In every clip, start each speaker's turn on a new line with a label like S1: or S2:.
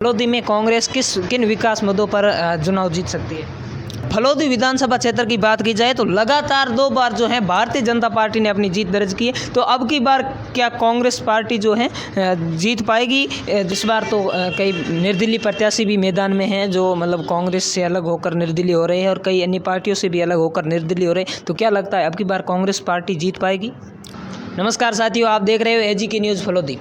S1: फलोदी में कांग्रेस किन विकास मुद्दों पर चुनाव जीत सकती है। फलोदी विधानसभा क्षेत्र की बात की जाए तो लगातार 2 बार जो है भारतीय जनता पार्टी ने अपनी जीत दर्ज की है। तो अब की बार क्या कांग्रेस पार्टी जो है जीत पाएगी? इस बार तो कई निर्दलीय प्रत्याशी भी मैदान में हैं जो मतलब कांग्रेस से अलग होकर निर्दलीय हो रहे हैं और कई अन्य पार्टियों से भी अलग होकर निर्दलीय हो रहे हैं। तो क्या लगता है अब की बार कांग्रेस पार्टी जीत पाएगी? नमस्कार साथियों, आप देख रहे हो एजीके न्यूज़ फलोदी।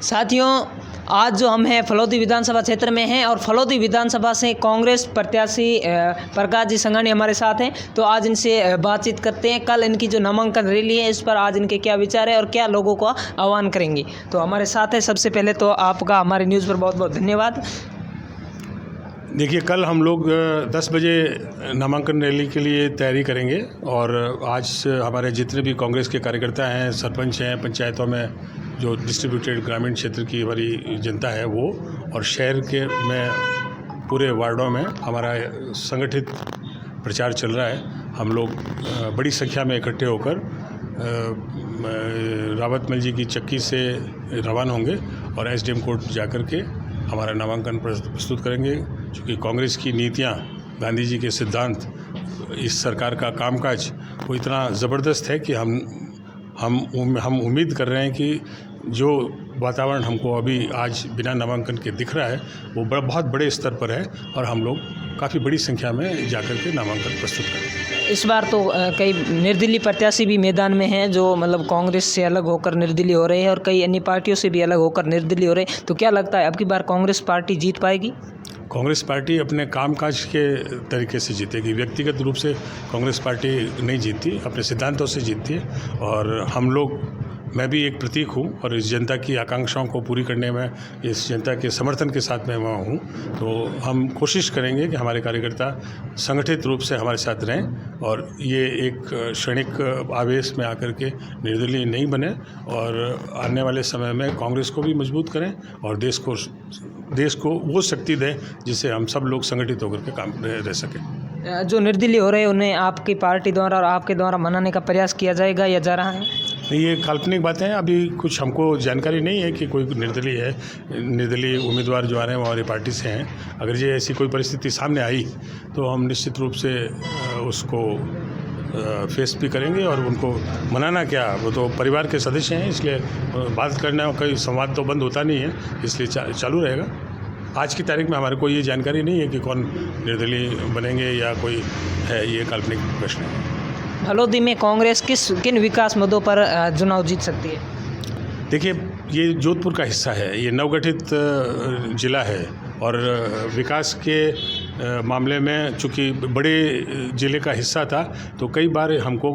S1: साथियों, आज जो हम हैं फलोदी विधानसभा क्षेत्र में हैं और फलोदी विधानसभा से कांग्रेस प्रत्याशी प्रकाश जी संघानी हमारे साथ हैं। तो आज इनसे बातचीत करते हैं। कल इनकी जो नामांकन रैली है इस पर आज इनके क्या विचार है और क्या लोगों को आह्वान करेंगे। तो हमारे साथ है। सबसे पहले तो आपका हमारे न्यूज़ पर बहुत बहुत धन्यवाद।
S2: देखिए, कल हम लोग 10 बजे नामांकन रैली के लिए तैयारी करेंगे और आज हमारे जितने भी कांग्रेस के कार्यकर्ता हैं, सरपंच हैं, पंचायतों में जो डिस्ट्रीब्यूटेड ग्रामीण क्षेत्र की हमारी जनता है वो, और शहर के में पूरे वार्डों में हमारा संगठित प्रचार चल रहा है। हम लोग बड़ी संख्या में इकट्ठे होकर रावतमल जी की चक्की से रवाना होंगे और एसडीएम कोर्ट जाकर के हमारा नामांकन प्रस्तुत करेंगे। क्योंकि कांग्रेस की नीतियां, गांधी जी के सिद्धांत, इस सरकार का कामकाज वो इतना ज़बरदस्त है कि हम उम्मीद कर रहे हैं कि जो वातावरण हमको अभी आज बिना नामांकन के दिख रहा है वो बहुत बड़े स्तर पर है और हम लोग काफ़ी बड़ी संख्या में जाकर के नामांकन प्रस्तुत करेंगे।
S1: इस बार तो कई निर्दलीय प्रत्याशी भी मैदान में हैं जो मतलब कांग्रेस से अलग होकर निर्दलीय हो रहे हैं और कई अन्य पार्टियों से भी अलग होकर निर्दलीय हो रहे हैं। तो क्या लगता है अब की बार कांग्रेस पार्टी जीत पाएगी?
S2: कांग्रेस पार्टी अपने कामकाज के तरीके से जीतेगी। व्यक्तिगत रूप से कांग्रेस पार्टी नहीं जीतती, अपने सिद्धांतों से जीतती है। और हम लोग, मैं भी एक प्रतीक हूँ और इस जनता की आकांक्षाओं को पूरी करने में, इस जनता के समर्थन के साथ मैं वहाँ हूँ। तो हम कोशिश करेंगे कि हमारे कार्यकर्ता संगठित रूप से हमारे साथ रहें और ये एक क्षणिक आवेश में आकर के निर्दलीय नहीं बने और आने वाले समय में कांग्रेस को भी मजबूत करें और देश को वो शक्ति दें जिससे हम सब लोग संगठित होकर के काम रह सकें।
S1: जो निर्दलीय हो रहे हैं उन्हें आपकी पार्टी द्वारा और आपके द्वारा मनाने का प्रयास किया जाएगा या जा रहा है?
S2: नहीं, ये काल्पनिक बातें हैं। अभी कुछ हमको जानकारी नहीं है कि कोई निर्दलीय उम्मीदवार जो आ रहे हैं वो हमारी पार्टी से हैं। अगर ये ऐसी कोई परिस्थिति सामने आई तो हम निश्चित रूप से उसको फेस भी करेंगे और उनको मनाना क्या, वो तो परिवार के सदस्य हैं, इसलिए बात करना, कोई संवाद तो बंद होता नहीं है, इसलिए चालू रहेगा। आज की तारीख में हमारे को ये जानकारी नहीं है कि कौन निर्दलीय बनेंगे या कोई है, ये काल्पनिक प्रश्न है।
S1: फलोदी में कांग्रेस किन विकास मुद्दों पर चुनाव जीत सकती है?
S2: देखिए, ये जोधपुर का हिस्सा है, ये नवगठित जिला है और विकास के मामले में चूँकि बड़े ज़िले का हिस्सा था तो कई बार हमको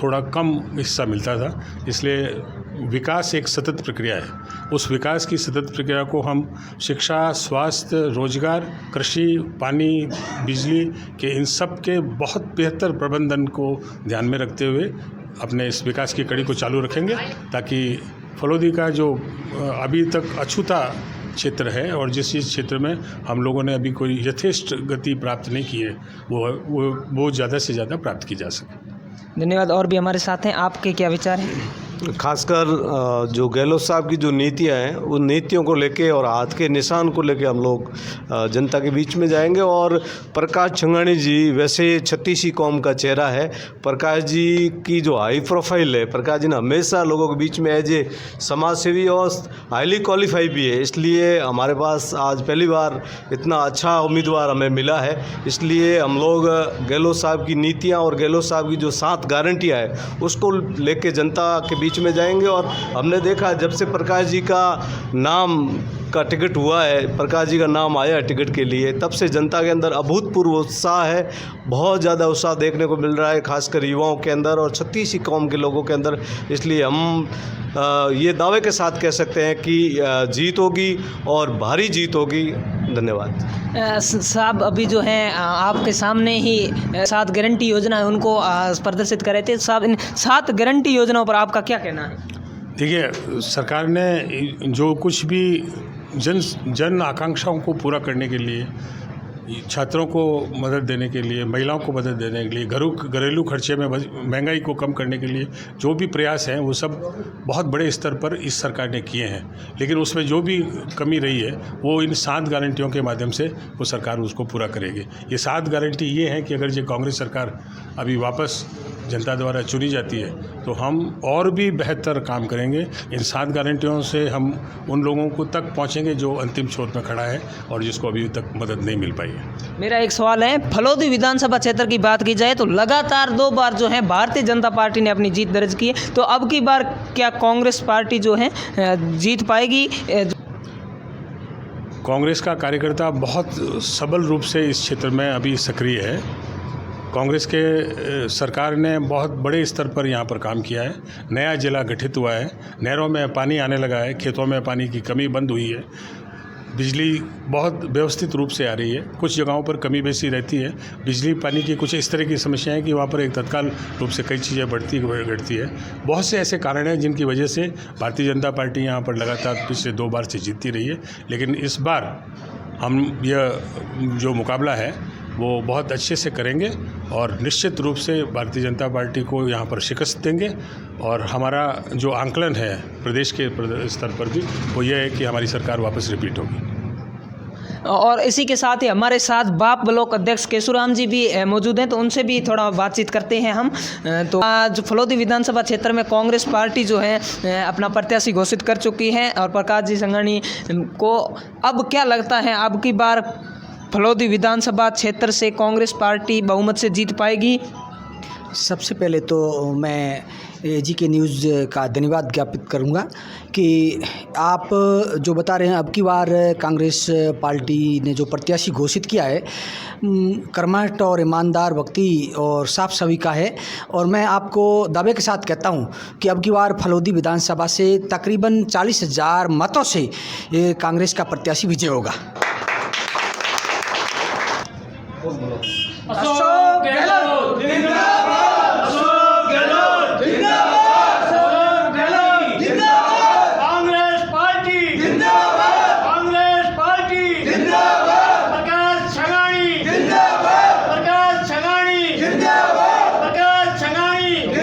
S2: थोड़ा कम हिस्सा मिलता था। इसलिए विकास एक सतत प्रक्रिया है। उस विकास की सतत प्रक्रिया को हम शिक्षा, स्वास्थ्य, रोजगार, कृषि, पानी, बिजली के इन सब के बहुत बेहतर प्रबंधन को ध्यान में रखते हुए अपने इस विकास की कड़ी को चालू रखेंगे ताकि फलोदी का जो अभी तक अछूता क्षेत्र है और जिस क्षेत्र में हम लोगों ने अभी कोई यथेष्ट गति प्राप्त नहीं की है वो ज़्यादा से ज़्यादा प्राप्त की जा सके।
S1: धन्यवाद। और भी हमारे साथ हैं, आपके क्या विचार हैं?
S3: खासकर जो गहलोत साहब की जो नीतियां हैं उन नीतियों को लेके और हाथ के निशान को लेके हम लोग जनता के बीच में जाएंगे। और प्रकाश छंगानी जी वैसे छत्तीसी कौम का चेहरा है। प्रकाश जी की जो हाई प्रोफाइल है, प्रकाश जी ने हमेशा लोगों के बीच में एज ए समाज सेवी और हाईली क्वालिफाई भी है, इसलिए हमारे पास आज पहली बार इतना अच्छा उम्मीदवार हमें मिला है। इसलिए हम लोग गहलोत साहब की नीतियाँ और गहलोत साहब की जो 7 गारंटियाँ है उसको लेके जनता के बीच में जाएंगे। और हमने देखा जब से प्रकाश जी का नाम का टिकट हुआ है, प्रकाश जी का नाम आया टिकट के लिए, तब से जनता के अंदर अभूतपूर्व उत्साह है, बहुत ज़्यादा उत्साह देखने को मिल रहा है, खासकर युवाओं के अंदर और छत्तीसी कौम के लोगों के अंदर। इसलिए हम ये दावे के साथ कह सकते हैं कि जीत होगी और भारी जीत होगी। धन्यवाद।
S1: साहब, अभी जो है आपके सामने ही 7 गारंटी योजना है उनको प्रदर्शित कर रहे थे। साहब, इन 7 गारंटी योजनाओं पर आपका क्या कहना है?
S2: देखिए, सरकार ने जो कुछ भी जन आकांक्षाओं को पूरा करने के लिए छात्रों को मदद देने के लिए, महिलाओं को मदद देने के लिए, घरेलू खर्चे में महंगाई को कम करने के लिए जो भी प्रयास हैं वो सब बहुत बड़े स्तर पर इस सरकार ने किए हैं। लेकिन उसमें जो भी कमी रही है वो इन 7 गारंटियों के माध्यम से वो सरकार उसको पूरा करेगी। ये 7 गारंटी ये है कि अगर ये कांग्रेस सरकार अभी वापस जनता द्वारा चुनी जाती है तो हम और भी बेहतर काम करेंगे। इन 7 गारंटियों से हम उन लोगों को तक पहुंचेंगे जो अंतिम छोर में खड़ा है और जिसको अभी तक मदद नहीं मिल पाई है।
S1: मेरा एक सवाल है, फलोदी विधानसभा क्षेत्र की बात की जाए तो लगातार 2 बार जो है भारतीय जनता पार्टी ने अपनी जीत दर्ज की है, तो अब की बार क्या कांग्रेस पार्टी जो है जीत पाएगी?
S2: कांग्रेस का कार्यकर्ता बहुत सबल रूप से इस क्षेत्र में अभी सक्रिय है। कांग्रेस के सरकार ने बहुत बड़े स्तर पर यहाँ पर काम किया है। नया जिला गठित हुआ है, नहरों में पानी आने लगा है, खेतों में पानी की कमी बंद हुई है, बिजली बहुत व्यवस्थित रूप से आ रही है। कुछ जगहों पर कमी बेसी रहती है, बिजली पानी की कुछ इस तरह की समस्याएं कि वहाँ पर एक तत्काल रूप से कई चीज़ें घटती है। बहुत से ऐसे कारण हैं जिनकी वजह से भारतीय जनता पार्टी यहाँ पर लगातार पिछले 2 बार से जीतती रही है। लेकिन इस बार हम यह जो मुकाबला है वो बहुत अच्छे से करेंगे और निश्चित रूप से भारतीय जनता पार्टी को यहाँ पर शिकस्त देंगे। और हमारा जो आंकलन है प्रदेश के स्तर पर भी वो ये है कि हमारी सरकार वापस रिपीट होगी।
S1: और इसी के साथ ही हमारे साथ बाप ब्लॉक अध्यक्ष केशुराम जी भी मौजूद हैं, तो उनसे भी थोड़ा बातचीत करते हैं हम। तो आज फलोदी विधानसभा क्षेत्र में कांग्रेस पार्टी जो है अपना प्रत्याशी घोषित कर चुकी है और प्रकाश जी संघानी को अब क्या लगता है, अब की बार फलोदी विधानसभा क्षेत्र से कांग्रेस पार्टी बहुमत से जीत पाएगी?
S4: सबसे पहले तो मैं जीके न्यूज़ का धन्यवाद ज्ञापित करूंगा कि आप जो बता रहे हैं अब की बार कांग्रेस पार्टी ने जो प्रत्याशी घोषित किया है कर्मठ और ईमानदार व्यक्ति और साफ सभी का है। और मैं आपको दावे के साथ कहता हूं कि अब की बार फलोदी विधानसभा से तकरीबन 40,000 मतों से ये कांग्रेस का प्रत्याशी विजय होगा।
S1: अशोक गहलोत।